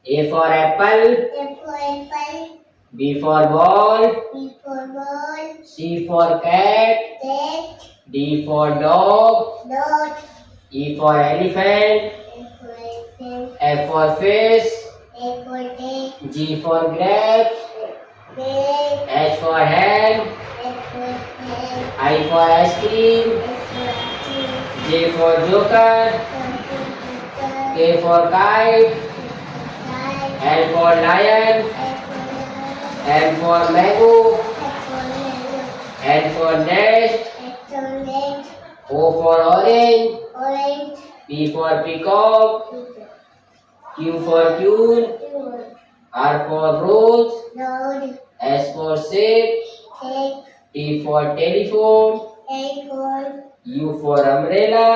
A for apple. A for apple. B for ball. B for ball. C for cat. Cat. D for dog. Dog. E for elephant. F for elephant. F for fish. A for egg. G for grapes. Grape. H for hand. H for hen. I for ice cream. F for apple. J for joker. K for kite. L for lion. M for mango. N for nest. O for orange. P for peacock. Q for queen. R for rose. S for ship. T for telephone. U for umbrella.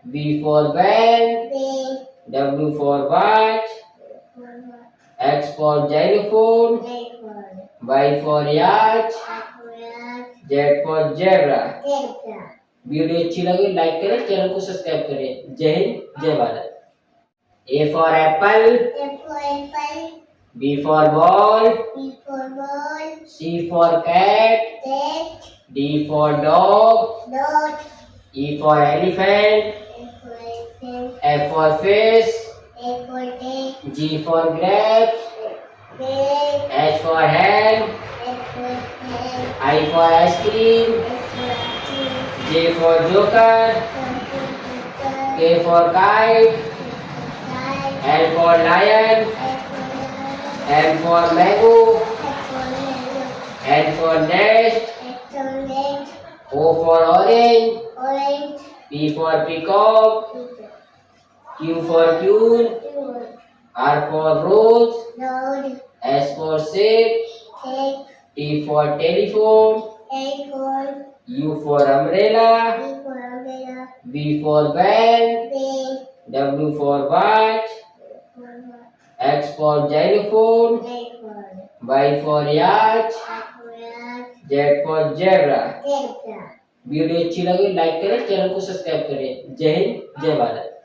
V for van. W for watch. X for xylophone. Y for yacht. Z for zebra. Video अच्छी लगी like करें, channel को subscribe करें। जय हिंद, जय Bharat. A for apple. B for ball. C for cat. D for dog. E for elephant. F for fish. G for grapes. H for hand. I for ice cream. J for joker. K for kite. L for lion. M for mango. N for nest. O for orange. P for peacock. Q for queen. R for rose. S for ship. T for telephone. U for umbrella. V for van. W for watch. X for xylophone. Y for yacht. Z for zebra। Video अच्छी लगी like करें, channel को subscribe करें। जय हिंद, जय भारत।